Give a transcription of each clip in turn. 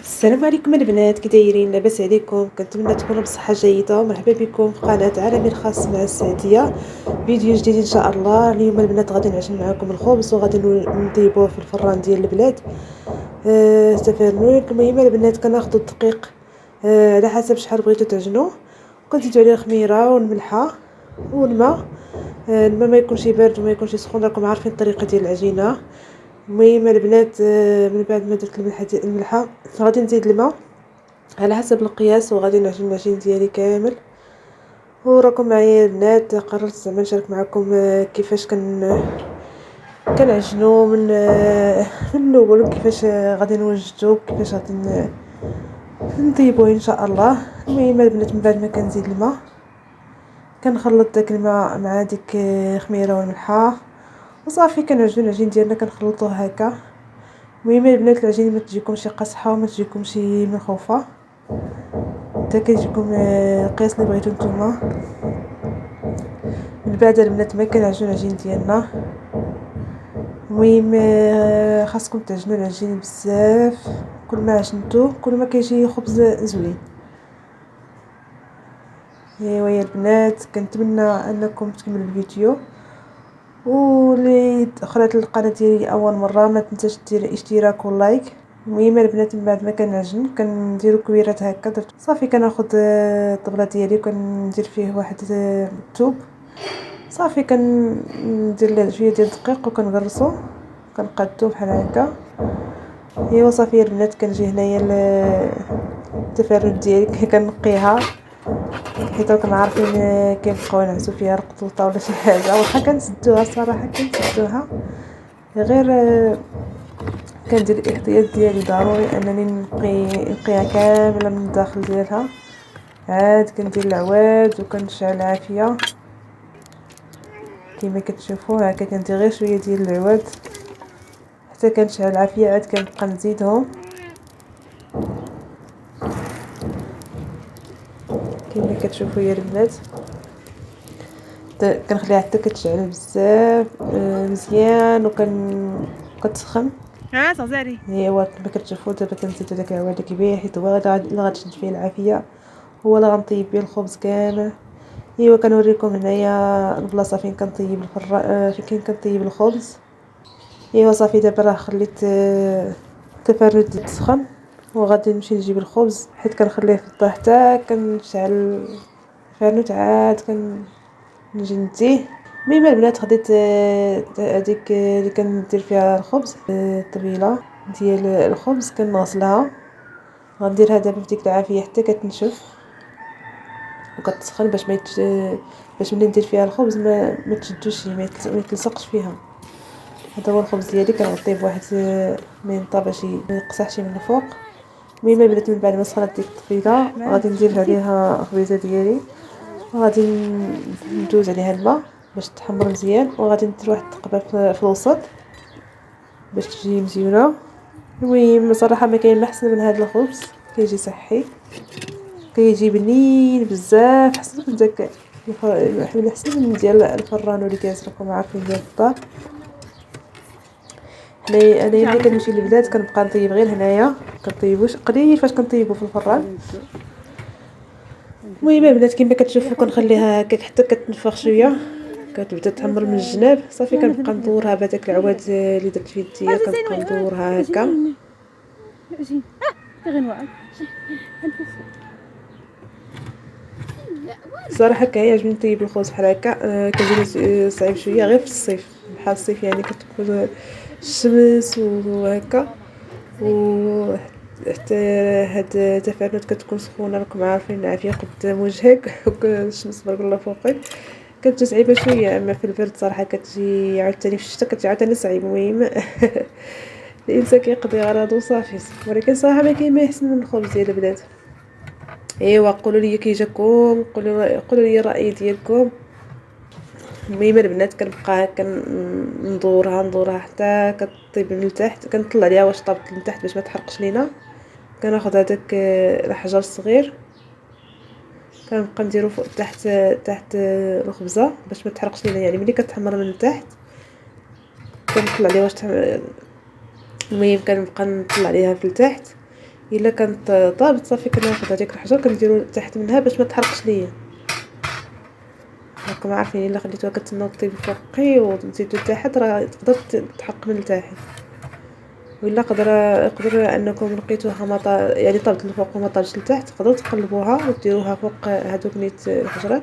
السلام عليكم البنات، كي دايرين؟ لاباس عليكم؟ كنتمنى تكونوا بصحه جيده. مرحبا بكم في قناه عالمي الخاص مع السعديه. فيديو جديد ان شاء الله. اليوم البنات غادي نعجن معكم الخبز وغادي نطيبوه في الفران ديال البلاد. تفرنوك. المهم البنات كناخذوا الدقيق على حسب شحال بغيتو تعجنوه، وكنزيدوا عليه الخميره والملحه والماء. الماء ما يكونش بارد وما يكونش سخون، راكم عارفين الطريقه ديال العجينه. المهم البنات من بعد ما درت الملحه غادي نزيد الماء على حسب القياس، وغادي نعجن العجين ديالي كامل. وراكم معايا البنات، قررت زعما نشارك معكم كيفاش كنعجنو من الاول، كيفاش غادي نوجدو، كيفاش غادي نطيبوه ان شاء الله. المهم البنات من بعد ما كنزيد الماء كنخلط داك الماء مع ديك الخميره والملحه وصافي كنعجنو العجين ديالنا كنخلطوه هكا. المهم البنات العجين ما تجيكمش قاصحه وما تجيكمش منخوفه، حتى كيجيكم القياس اللي بغيتو نتوما. من بعد البنات ما كنعجنو العجين ديالنا. المهم خاصكم تعجنوا العجين بزاف، كل ما عجنتو كل ما كيجي خبز زوين. ايوا يا البنات، كنتمنى انكم تكملوا الفيديو، واللي دخلت للقناه ديالي اول مره ما تنساش دير اشتراك ولايك. المهم البنات من بعد ما كنعجن كنديروا كويرات هكا. درت صافي كناخذ الطبله ديالي وكندير فيه واحد الثوب. صافي كندير له شويه ديال الدقيق وكنغرسو كنقادو بحال هكا. ايوا صافي البنات كنجي هنايا التفرد ديالي كنقيها، حيت راكم عارفين كيبقاو ينعسوا فيها رقطوطه ولا شي حاجه، واخا كنسدوها الصراحه كنسدوها، غير كندير الاحتياط ديالي ضروري انني نقيها كامله من الداخل ديالها. عاد كندير العواد وكنشعل العافيه كما كتشوفوا هكا. كندير غير شويه ديال العواد حتى كنشعل العافيه، عاد كنبقى نزيدهم كما كتشوفوا يا البنات. كنخليها حتى كتشعل بزاف مزيان كتسخن. صافي. ايوا كما كتشوفوا دابا كنزيد داك العواد كبير، حيت هو اللي غتشد فيه العافيه، هو اللي غنطيب به الخبز كامل. ايوا كنوريكم هنايا البلاصه فين كنطيب فين كنطيب الخبز. ايوا صافي دابا راه خليت التفرد يتسخن، وغادي نمشي نجيب الخبز حيت كنخليه في الضو حتى كنشعل الفانوت، عاد نجي نديه. المهم البنات خديت هذيك اللي كندير فيها الخبز، الطبيله ديال الخبز كنغسلها، غنديرها دابا في ديك العافيه حتى كتنشف وكتسخن باش ملي ندير فيها الخبز ما تشدوش، ما يتلصقش فيها. هذا هو الخبز ديالي كنغطيه بواحد مينطه باش ما يقصحش من الفوق. المهم البنات من بعد ما سخنت ديك الطبيله غادي ندير عليها الخبيزه ديالي، وغادي ندوز عليها الماء باش تحمر مزيان، وغادي ندير واحد التقبه في الوسط باش تجي مزيونه. المهم صراحه ما كاين ما احسن من هذا الخبز، كيجي صحي كيجي بنين بزاف، حسن من داك احسن من ديال الفران واللي كاز راكم عارفين ديال الدار. انا ملي كنمشي للبلاد كنبقى نطيب غير هنايا، كنطيبوش قليل فاش كنطيبو في الفران. المهم البنات كما كتشوفوا كنخليها هكاك حتى كتنفخ شويه، كتبدا تحمر من الجناب. صافي كنبقى ندورها بهذاك العواد اللي درت فيه الديه، كنبقى ندورها هكا. صراحه كيعجبني نطيب الخبز بحال هكا. كيجيني صعيب شويه غير في الصيف، بحال الصيف يعني كتكون الشمس وهكا، حتى هاد التفرنات كتكون سخونه راكم عارفين العافيه قدام وجهك والشمس تبارك الله فوقك، كتجي صعيبه شويه. اما في البرد صراحه كتجي عاوتاني في الشتا كتجي عاوتاني صعيب. المهم الانسان كيقضي غراضو صافي، ولكن صراحه ما كاين ما يحسن من الخبز ديال البلاد. ايوا قولوا لي كي جاكم، قولوا لي الراي ديالكم. المهم البنات كنبقى هكا ندورها حتى كطيب من التحت، كنطلع عليها واش طابت من التحت باش ما تحرقش لينا. كناخذ هذاك الحجر الصغير كنبقى نديرو فوق تحت الخبزه باش ما تحرقش لينا، يعني ملي كتحمر من التحت كنطلع عليها المهم كنبقى نطلع عليها في التحت الا كانت طابت صافي كناخذ هذيك الحجر كنديرو تحت منها باش ما تحرقش ليا. راكم عارفين الا خليتوها كتسناو طيب فوقي وزيدو لتحت راه تقدر تحرق من التحت. ولا يقدر انكم لقيتوها يعني طابت الفوق وما طابتش لتحت تقدروا تقلبوها وديروها فوق هذوك نيت الحجرات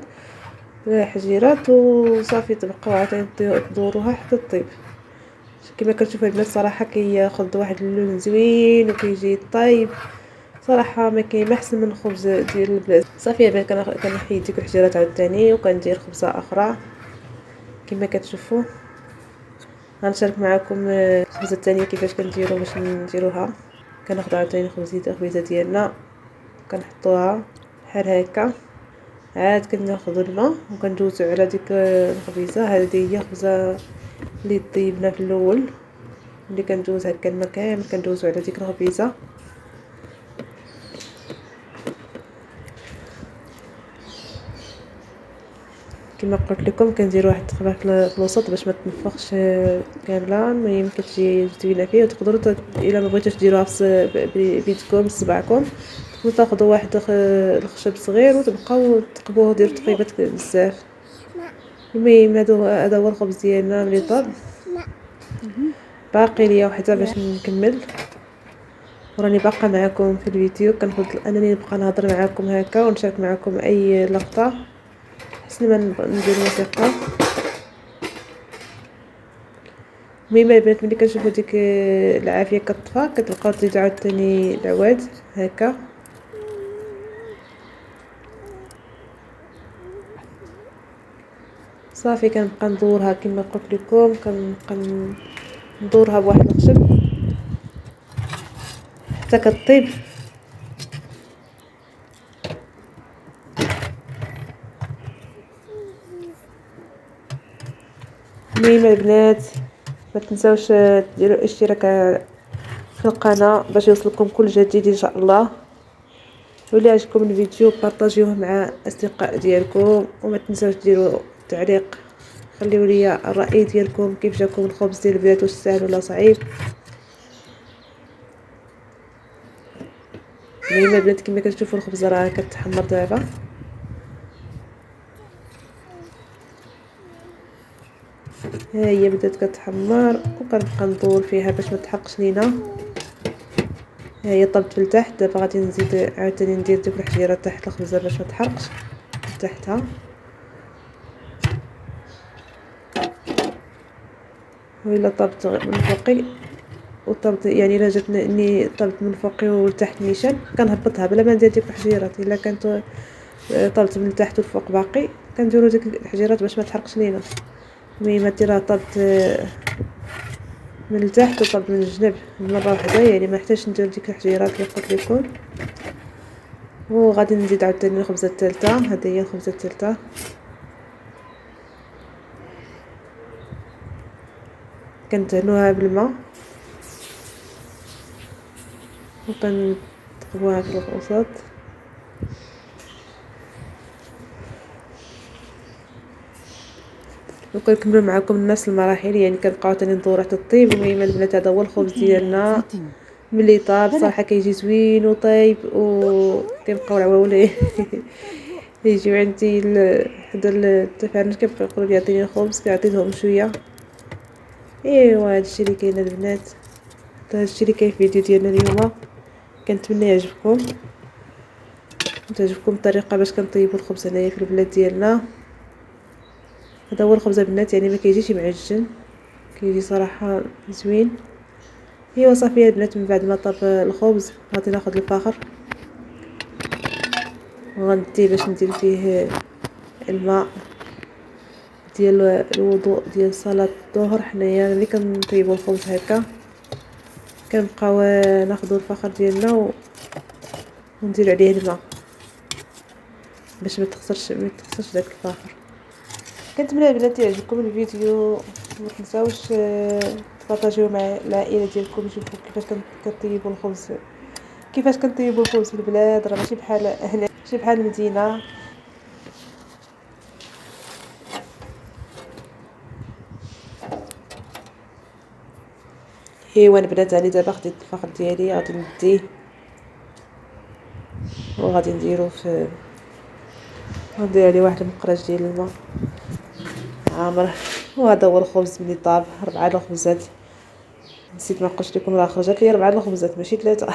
الحجيرات وصافي تبقاو عاد تدوروها حتى طيب. كما كتشوفوا البنات صراحه كياخذ واحد اللون زوين وكيجي طيب صراحه ما كاين ما احسن من الخبز ديال البلاد. صافي البنات كنحيد ديك الحجيرات عاوتاني وكندير خبزه اخرى كما كتشوفوا. غنشارك معكم الخبزه الثانيه كيفاش كنديروا باش نديروها. كناخذ عاوتاني الخبيزه ديالنا كنحطوها بحال هكا عاد كناخذ الماء وكندوزو على ديك الخبيزه. هذه هي خبزه اللي طيبنا في الاول اللي كندوز هكا الماء كامل كندوزو على ديك الخبيزه. كما قلت لكم كندير واحد التقبه في الوسط باش ما تنفخش كامله. المهم كتجي زوينه فيه وتقدروا الا ما بغيتوش ديروها بيدكم بصبعكم تقدروا تاخذوا واحد الخشب صغير وتبقاو تقبوه ديروا تقيبات بزاف. المهم هذا هو الخبز ديالنا ملي طاب. باقي ليا وحده باش نكمل وراني باقا معكم في الفيديو. كنفضل انني نبقى نهضر معكم هكا ونشارك معكم اي لقطه حسن ما ندير موسيقى. المهم البنات ملي كنشوفوا ديك العافيه كطفى كتبقاو تزيدوا عاوتاني العواد هكا صافي. كنبقى ندورها كما قلت لكم كنبقى ندورها بواحد الخشب حتى كطيب. المهم البنات ما تنساوش ديروا الاشتراك في القناه باش يوصلكم كل جديد ان شاء الله. ولا عجبكم الفيديو بارطاجيوه مع اصدقاء ديالكم وما تنساوش ديروا تعليق خليوا لي الراي ديالكم كيف جاكم الخبز ديال البلاد واش سهل ولا صعيب. المهم البنات كما كتشوفوا الخبزه راه كتحمر دابا. ها هي بدات كتحمر وكنبقى ندور فيها باش ما تحرقش لينا. ها هي طبت لتحت. دابا غادي نزيد عاوتاني ندير ديك الحجيره تحت الخبزه باش ما تحرقش تحتها. وإلا طبت من فوقي وطبت يعني الا جاتني طبت من فوقي ولتحت نيشان كنهبطها بلا ما ندير ديك الحجيرات. الا كانت طبت من التحت والفوق باقي كنديروا ديك الحجيرات باش ما تحرقش لينا. المهم ديرها طبت من التحت وطبت من الجنب مره واحده يعني ما احتاجش ندير ديك الحجيرات اللي قلت لكم. وغادي نزيد عاوتاني الخبزه الثالثه. هذه هي الخبزه الثالثه كندهنوها بالماء وكنقلبوها في الوسط. وكنكملوا معكم نفس المراحل يعني كنبقاو تاني ندورو حتى الطيب. المهم البنات هذا هو الخبز ديالنا ملي طاب صراحه كيجي زوين وطيب وكيبقاو العواولي يجيو عندي حدا التفارنج كيبقاو يقولوا لي عطيني الخبز كنعطيهم شويه. ايوا هادشي اللي كاين البنات. هادشي اللي كاين في الفيديو ديالنا اليوم. كنتمنى يعجبكم وتعجبكم الطريقه باش كنطيبوا الخبز هنايا في البلاد ديالنا. هذا هو الخبز البنات يعني ما كيجيش معجن كيجي صراحه زوين. ايوا صافي البنات من بعد ما طاب الخبز غادي ناخذ الفاخر وغنديه باش ندير فيه الماء ديال الوضوء ديال صلاه الظهر. حنايا ملي كنطيبوا الخبز هكا كنبقاو ناخذوا الفاخر ديالنا وندير عليه الماء باش ما تخسرش داك الفاخر. كنتمنى البنات يعجبكم الفيديو. ما تنساوش تبارطاجيوه مع العائله ديالكم يشوفوا كيفاش كنطيبوا الخبز كيفاش كنطيبوا الخبز في البلاد. راه ماشي بحال هنا ماشي بحال المدينه. ايوا البنات هاني دابا خديت الفخر ديالي غادي نديه وغادي نديرو في غندير عليه واحد المقراج ديال الماء عامر. وهذا هو الخبز ملي طاب. 4 الخبزات، نسيت ما قلت لكم راه خرجت لي 4 الخبزات ماشي 3.